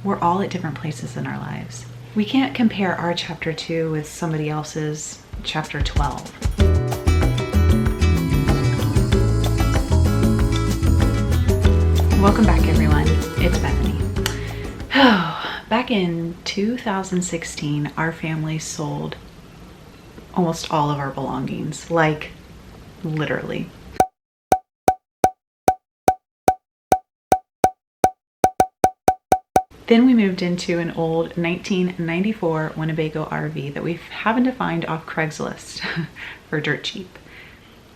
We're all at different places in our lives. We can't compare our chapter 2 with somebody else's chapter 12. Welcome back, everyone. It's Bethany. Back in 2016, our family sold almost all of our belongings, like literally. Then we moved into an old 1994 Winnebago RV that we happened to find off Craigslist for dirt cheap.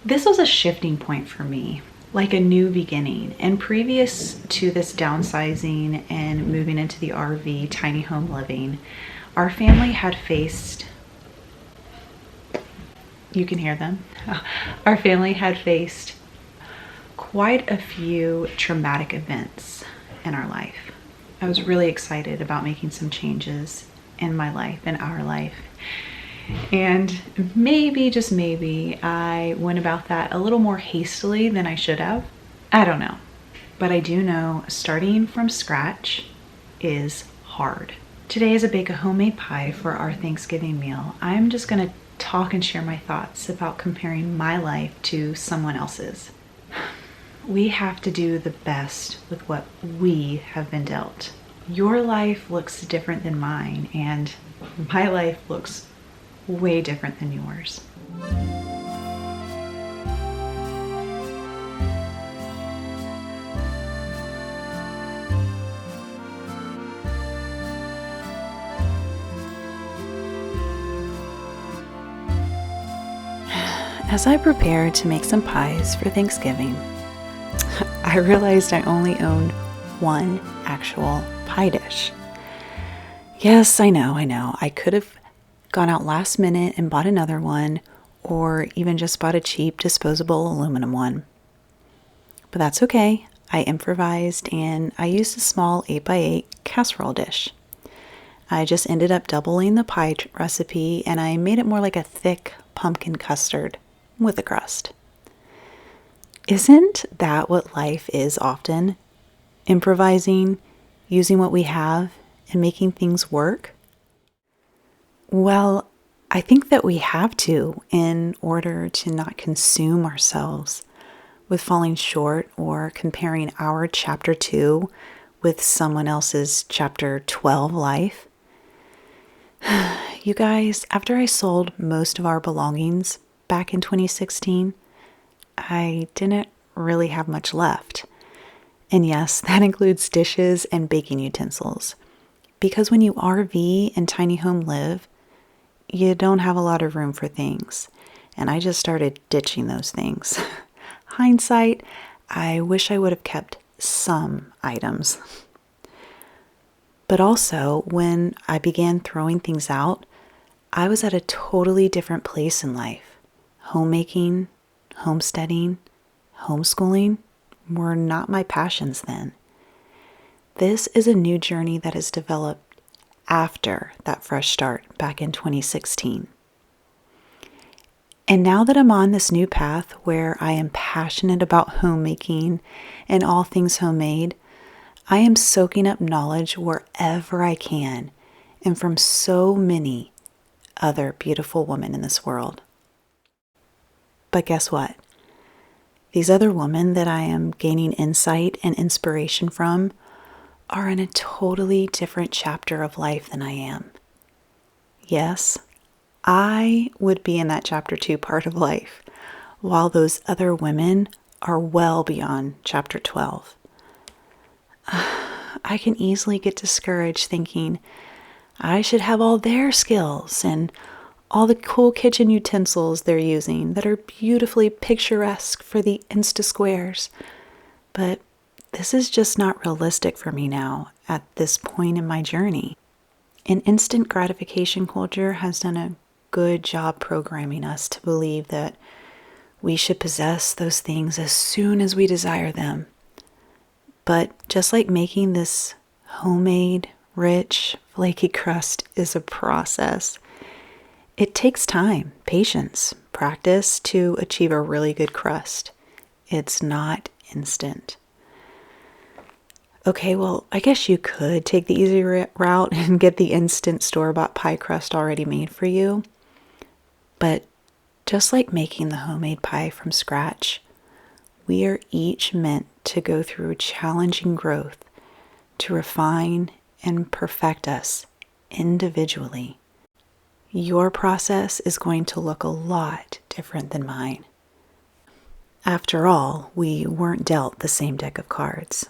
This was a shifting point for me, like a new beginning. And previous to this downsizing and moving into the RV tiny home living, our family had faced, you can hear them, our family had faced quite a few traumatic events in our life. I was really excited about making some changes in my life, in our life. And maybe, just maybe, I went about that a little more hastily than I should have. I don't know. But I do know starting from scratch is hard. Today, as I bake a homemade pie for our Thanksgiving meal, I'm just going to talk and share my thoughts about comparing my life to someone else's. We have to do the best with what we have been dealt. Your life looks different than mine, and my life looks way different than yours. As I prepared to make some pies for Thanksgiving, I realized I only owned one actual pie dish. Yes, I know. I could have gone out last minute and bought another one, or even just bought a cheap disposable aluminum one. But that's okay. I improvised and I used a small 8x8 casserole dish. I just ended up doubling the pie recipe, and I made it more like a thick pumpkin custard with a crust. Isn't that what life is often? Improvising, using what we have, and making things work? Well, I think that we have to in order to not consume ourselves with falling short or comparing our chapter 2 with someone else's chapter 12 life. You guys, after I sold most of our belongings back in 2016, I didn't really have much left. And yes, that includes dishes and baking utensils. Because when you RV and tiny home live, you don't have a lot of room for things. And I just started ditching those things. Hindsight, I wish I would have kept some items. But also, when I began throwing things out, I was at a totally different place in life. Homemaking, homesteading, homeschooling were not my passions then. This is a new journey that has developed after that fresh start back in 2016. And now that I'm on this new path where I am passionate about homemaking and all things homemade, I am soaking up knowledge wherever I can and from so many other beautiful women in this world. But guess what? These other women that I am gaining insight and inspiration from are in a totally different chapter of life than I am. Yes, I would be in that chapter 2 part of life, while those other women are well beyond chapter 12. I can easily get discouraged thinking I should have all their skills and all the cool kitchen utensils they're using that are beautifully picturesque for the Insta squares. But this is just not realistic for me now at this point in my journey. An instant gratification culture has done a good job programming us to believe that we should possess those things as soon as we desire them. But just like making this homemade, rich, flaky crust is a process, it takes time, patience, practice to achieve a really good crust. It's not instant. Okay, well, I guess you could take the easy route and get the instant store-bought pie crust already made for you. But just like making the homemade pie from scratch, we are each meant to go through challenging growth to refine and perfect us individually. Your process is going to look a lot different than mine. After all, we weren't dealt the same deck of cards.